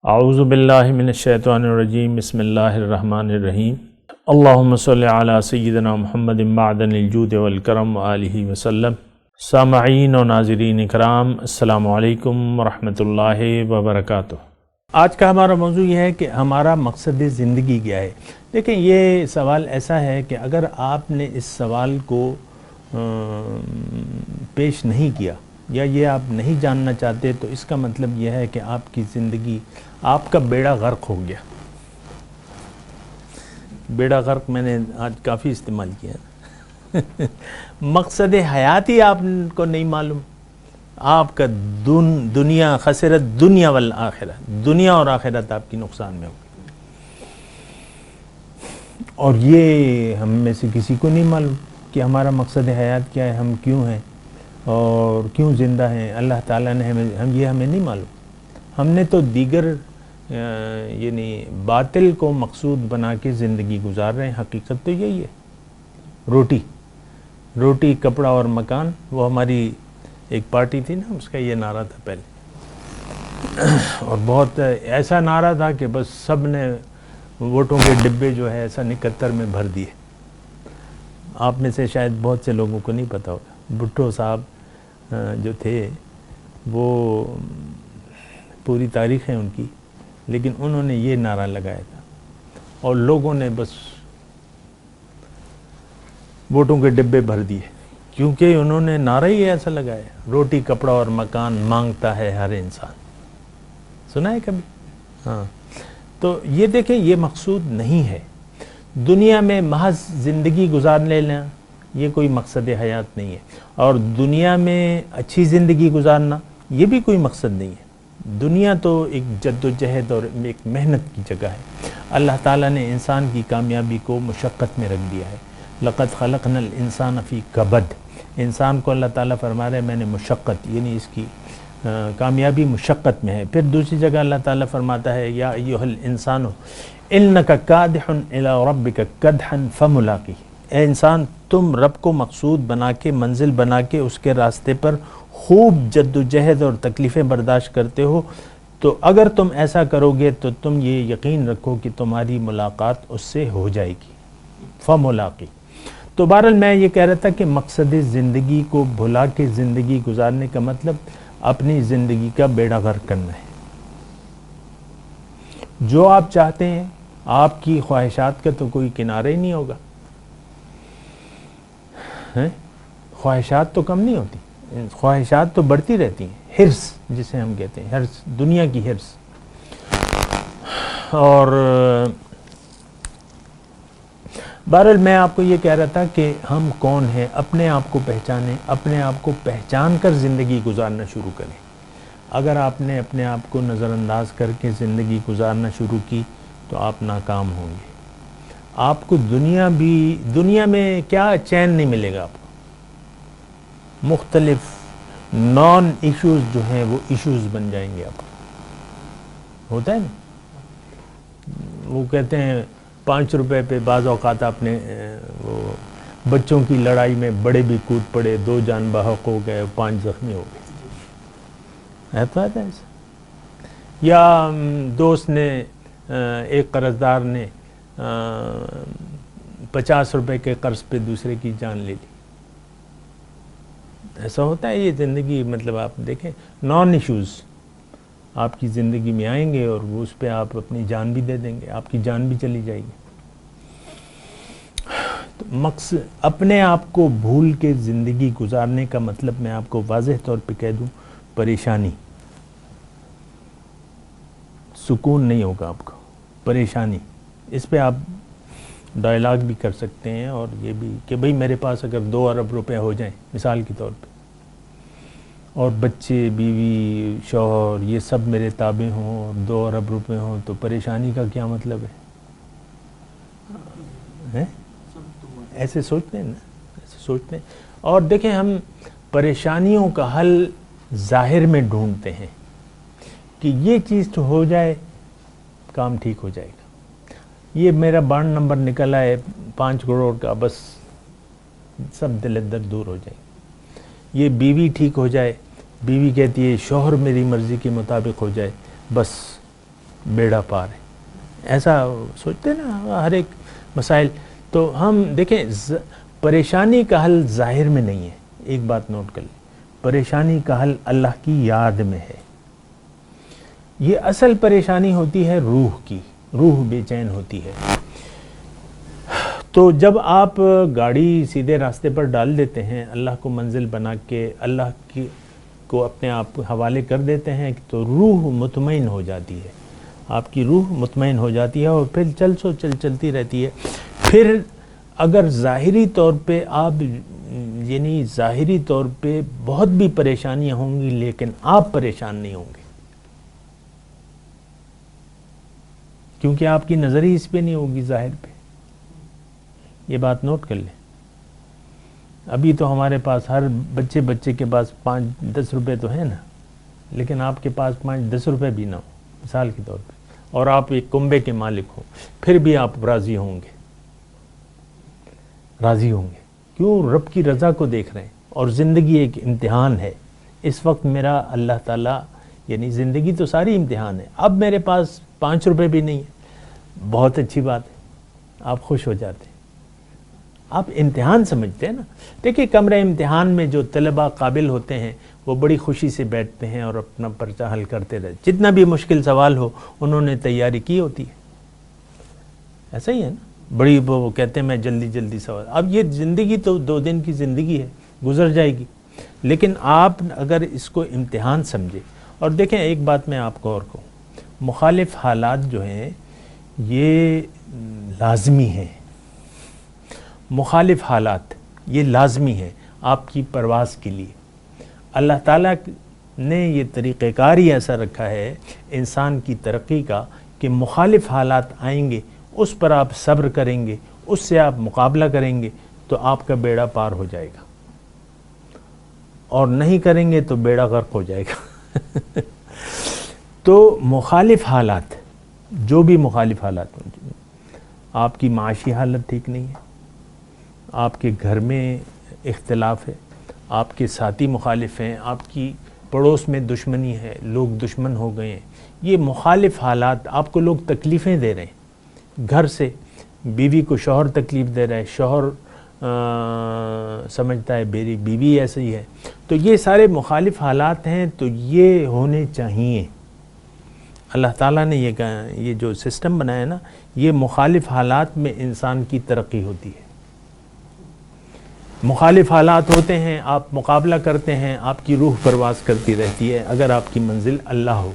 اعوذ باللہ من الشیطان الرجیم بسم اللہ الرحمن الرحیم اللہم صلی علی سیدنا محمد معدن الجود والکرم وآلہ وسلم۔ سامعین و ناظرین اکرام، السلام علیکم ورحمۃ اللہ وبرکاتہ۔ آج کا ہمارا موضوع یہ ہے کہ ہمارا مقصد زندگی کیا ہے۔ دیکھیں، یہ سوال ایسا ہے کہ اگر آپ نے اس سوال کو پیش نہیں کیا یا یہ آپ نہیں جاننا چاہتے تو اس کا مطلب یہ ہے کہ آپ کی زندگی، آپ کا بیڑا غرق ہو گیا۔ بیڑا غرق میں نے آج کافی استعمال کیا۔ مقصد حیاتی آپ کو نہیں معلوم، آپ کا دنیا خسرت دنیا والآخرہ، دنیا اور آخرت آپ کی نقصان میں ہوگی۔ اور یہ ہم میں سے کسی کو نہیں معلوم کہ ہمارا مقصد حیات کیا ہے، ہم کیوں ہیں اور کیوں زندہ ہیں۔ اللہ تعالیٰ نے ہمیں نہیں معلوم۔ ہم نے تو دیگر یعنی باطل کو مقصود بنا کے زندگی گزار رہے ہیں۔ حقیقت تو یہی ہے، روٹی کپڑا اور مکان۔ وہ ہماری ایک پارٹی تھی نا، اس کا یہ نعرہ تھا پہلے، اور بہت ایسا نعرہ تھا کہ بس سب نے ووٹوں کے ڈبے جو ہے ایسا 71 میں بھر دیے۔ آپ میں سے شاید بہت سے لوگوں کو نہیں پتا ہوگا، بھٹو صاحب جو تھے وہ پوری تاریخ ہے ان کی، لیکن انہوں نے یہ نعرہ لگایا تھا اور لوگوں نے بس ووٹوں کے ڈبے بھر دیے، کیونکہ انہوں نے نعرہ ہی ایسا لگایا، روٹی کپڑا اور مکان مانگتا ہے ہر انسان۔ سنا ہے کبھی؟ ہاں۔ تو یہ دیکھیں، یہ مقصود نہیں ہے۔ دنیا میں محض زندگی گزار لینا یہ کوئی مقصد حیات نہیں ہے، اور دنیا میں اچھی زندگی گزارنا یہ بھی کوئی مقصد نہیں ہے۔ دنیا تو ایک جد و جہد اور ایک محنت کی جگہ ہے۔ اللہ تعالیٰ نے انسان کی کامیابی کو مشقت میں رکھ دیا ہے۔ لقد خلقنا الانسان فی کبد، انسان کو اللہ تعالیٰ فرما رہے ہیں میں نے مشقت، یعنی اس کی کامیابی مشقت میں ہے۔ پھر دوسری جگہ اللہ تعالیٰ فرماتا ہے یا ایھا الانسان انک کادح الی ربک کدحا فملاقیہ، اے انسان تم رب کو مقصود بنا کے، منزل بنا کے اس کے راستے پر خوب جد و جہد اور تکلیفیں برداشت کرتے ہو، تو اگر تم ایسا کرو گے تو تم یہ یقین رکھو کہ تمہاری ملاقات اس سے ہو جائے گی، فملاقی۔ تو بہرحال میں یہ کہہ رہا تھا کہ مقصد زندگی کو بھلا کے زندگی گزارنے کا مطلب اپنی زندگی کا بیڑا غرق کرنا ہے۔ جو آپ چاہتے ہیں، آپ کی خواہشات کا تو کوئی کنارہ ہی نہیں ہوگا۔ خواہشات تو کم نہیں ہوتی، خواہشات تو بڑھتی رہتی ہیں۔ حرص جسے ہم کہتے ہیں، حرص، دنیا کی حرص۔ اور بہرحال میں آپ کو یہ کہہ رہا تھا کہ ہم کون ہیں، اپنے آپ کو پہچانیں، اپنے آپ کو پہچان کر زندگی گزارنا شروع کریں۔ اگر آپ نے اپنے آپ کو نظر انداز کر کے زندگی گزارنا شروع کی تو آپ ناکام ہوں گے۔ آپ کو دنیا میں کیا چین نہیں ملے گا آپ کو۔ مختلف نان ایشوز جو ہیں وہ ایشوز بن جائیں گے آپ کو۔ ہوتا ہے نا، وہ کہتے ہیں 5 روپے پہ بعض اوقات آپ نے وہ بچوں کی لڑائی میں بڑے بھی کود پڑے، 2 جان بحق ہو گئے، 5 زخمی ہو گئے۔ ایسا ہے ایسا؟ یا دوست نے، ایک قرضدار نے 50 روپے کے قرض پہ دوسرے کی جان لے لی۔ ایسا ہوتا ہے یہ زندگی، مطلب آپ دیکھیں نان ایشوز آپ کی زندگی میں آئیں گے اور وہ اس پہ آپ اپنی جان بھی دے دیں گے، آپ کی جان بھی چلی جائے گی۔ تو مقصد اپنے آپ کو بھول کے زندگی گزارنے کا مطلب میں آپ کو واضح طور پہ کہہ دوں، پریشانی۔ سکون نہیں ہوگا آپ کو، پریشانی۔ اس پہ آپ ڈائلاگ بھی کر سکتے ہیں، اور یہ بھی کہ بھئی میرے پاس اگر 2 ارب روپے ہو جائیں مثال کے طور پہ، اور بچے بیوی شوہر یہ سب میرے تابع ہوں، اور 2 ارب روپے ہوں، تو پریشانی کا کیا مطلب ہے؟ ایسے سوچتے ہیں نا، ایسے سوچتے ہیں۔ اور دیکھیں، ہم پریشانیوں کا حل ظاہر میں ڈھونڈتے ہیں کہ یہ چیز تو ہو جائے کام ٹھیک ہو جائے گا، یہ میرا بانڈ نمبر نکلا ہے 5 کروڑ کا، بس سب دل درد دور ہو جائے گی۔ یہ بیوی ٹھیک ہو جائے، بیوی کہتی ہے شوہر میری مرضی کے مطابق ہو جائے، بس بیڑا پار ہے. ایسا سوچتے نا ہر ایک مسائل. تو ہم دیکھیں پریشانی کا حل ظاہر میں نہیں ہے. ایک بات نوٹ کر لیں, پریشانی کا حل اللہ کی یاد میں ہے. یہ اصل پریشانی ہوتی ہے روح کی, روح بے چین ہوتی ہے. تو جب آپ گاڑی سیدھے راستے پر ڈال دیتے ہیں, اللہ کو منزل بنا کے اللہ کی کو اپنے آپ حوالے کر دیتے ہیں, تو روح مطمئن ہو جاتی ہے. آپ کی روح مطمئن ہو جاتی ہے اور پھر چلتی رہتی ہے. پھر اگر ظاہری طور پہ آپ یعنی ظاہری طور پہ بہت بھی پریشانیاں ہوں گی, لیکن آپ پریشان نہیں ہوں گے, کیونکہ آپ کی نظر ہی اس پہ نہیں ہوگی ظاہر پہ. یہ بات نوٹ کر لیں. ابھی تو ہمارے پاس ہر بچے کے پاس 5-10 روپے تو ہیں نا, لیکن آپ کے پاس 5-10 روپے بھی نہ ہو مثال کے طور پہ, اور آپ ایک کنبے کے مالک ہو, پھر بھی آپ راضی ہوں گے. کیوں؟ رب کی رضا کو دیکھ رہے ہیں. اور زندگی ایک امتحان ہے. اس وقت میرا اللہ تعالیٰ یعنی زندگی تو ساری امتحان ہے. اب میرے پاس 5 روپے بھی نہیں ہے, بہت اچھی بات ہے, آپ خوش ہو جاتے ہیں. آپ امتحان سمجھتے ہیں نا. دیکھیں کمرے امتحان میں جو طلباء قابل ہوتے ہیں وہ بڑی خوشی سے بیٹھتے ہیں اور اپنا پرچہ حل کرتے رہتے. جتنا بھی مشکل سوال ہو انہوں نے تیاری کی ہوتی ہے. ایسا ہی ہے نا, بڑی وہ کہتے ہیں میں جلدی سوال. اب یہ زندگی تو 2 دن کی زندگی ہے, گزر جائے گی. لیکن آپ اگر اس کو امتحان سمجھے, اور دیکھیں ایک بات میں آپ کو اور کہوں, مخالف حالات جو ہیں یہ لازمی ہیں. مخالف حالات یہ لازمی ہیں آپ کی پرواز کے لیے. اللہ تعالیٰ نے یہ طریقہ کار ہی ایسا رکھا ہے انسان کی ترقی کا کہ مخالف حالات آئیں گے, اس پر آپ صبر کریں گے, اس سے آپ مقابلہ کریں گے تو آپ کا بیڑا پار ہو جائے گا, اور نہیں کریں گے تو بیڑا غرق ہو جائے گا. تو مخالف حالات, جو بھی مخالف حالات ہوں, آپ کی معاشی حالت ٹھیک نہیں ہے, آپ کے گھر میں اختلاف ہے, آپ کے ساتھی مخالف ہیں, آپ کی پڑوس میں دشمنی ہے, لوگ دشمن ہو گئے ہیں, یہ مخالف حالات آپ کو لوگ تکلیفیں دے رہے ہیں. گھر سے بیوی کو شوہر تکلیف دے رہا ہے, شوہر سمجھتا ہے میری بیوی ایسے ہی ہے. تو یہ سارے مخالف حالات ہیں, تو یہ ہونے چاہیے. اللہ تعالیٰ نے یہ کہا, یہ جو سسٹم بنایا ہے نا, یہ مخالف حالات میں انسان کی ترقی ہوتی ہے. مخالف حالات ہوتے ہیں, آپ مقابلہ کرتے ہیں, آپ کی روح پرواز کرتی رہتی ہے اگر آپ کی منزل اللہ ہو.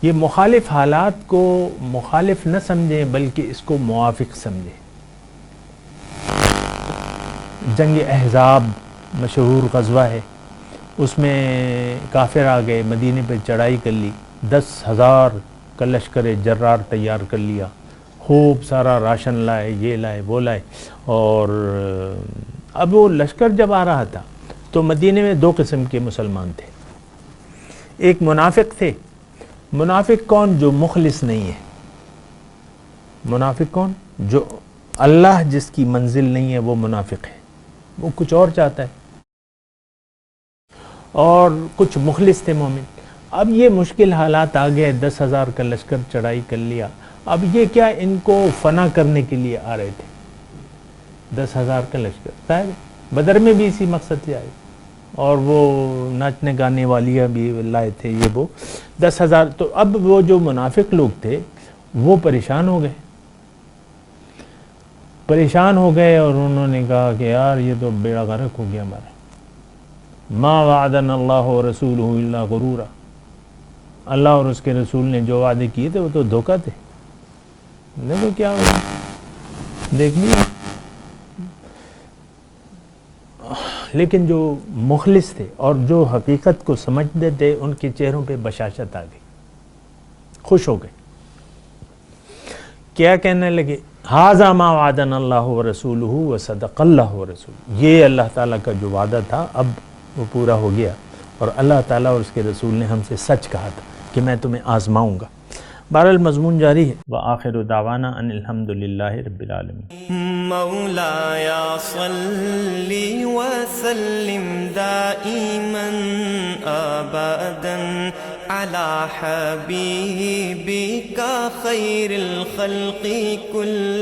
یہ مخالف حالات کو مخالف نہ سمجھیں بلکہ اس کو موافق سمجھیں. جنگ احزاب مشہور غزوہ ہے, اس میں کافر آ گئے, مدینے پہ چڑھائی کر لی, 10,000 کا لشکر جرار تیار کر لیا, خوب سارا راشن لائے, یہ لائے وہ لائے. اور اب وہ لشکر جب آ رہا تھا تو مدینے میں 2 قسم کے مسلمان تھے. ایک منافق تھے. منافق کون؟ جو مخلص نہیں ہے. منافق کون؟ جو اللہ جس کی منزل نہیں ہے وہ منافق ہے, وہ کچھ اور چاہتا ہے. اور کچھ مخلص تھے مومن. اب یہ مشکل حالات آ گئے, 10,000 کا لشکر چڑھائی کر لیا. اب یہ کیا ان کو فنا کرنے کے لیے آ رہے تھے, 10,000 کا لشکر. شاید بدر میں بھی اسی مقصد سے آئے, اور وہ ناچنے گانے والیاں بھی لائے تھے, یہ وہ 10,000. تو اب وہ جو منافق لوگ تھے وہ پریشان ہو گئے اور انہوں نے کہا کہ یار یہ تو بیڑا غرق ہو گیا ہمارا. ما وعدنا اللہ ورسولہ الا غرورا, اللہ اور اس کے رسول نے جو وعدے کیے تھے وہ تو دھوکہ تھے. دیکھو کیا ہوا, دیکھ لیا. لیکن جو مخلص تھے اور جو حقیقت کو سمجھتے تھے ان کے چہروں پہ بشاشت آ گئی, خوش ہو گئے. کیا کہنے لگے؟ ھذا ما وعدنا اللہ ورسولہ وصدق اللہ ورسولہ, یہ اللہ تعالیٰ کا جو وعدہ تھا اب وہ پورا ہو گیا, اور اللہ تعالیٰ اور اس کے رسول نے ہم سے سچ کہا تھا کہ میں تمہیں آزماؤں گا. بہرحال مضمون جاری ہے. وآخر دعوانا ان الحمدللہ رب العالمین. مولایا صلی وسلم دائما ابدا على حبيبك خير الخلق كلهم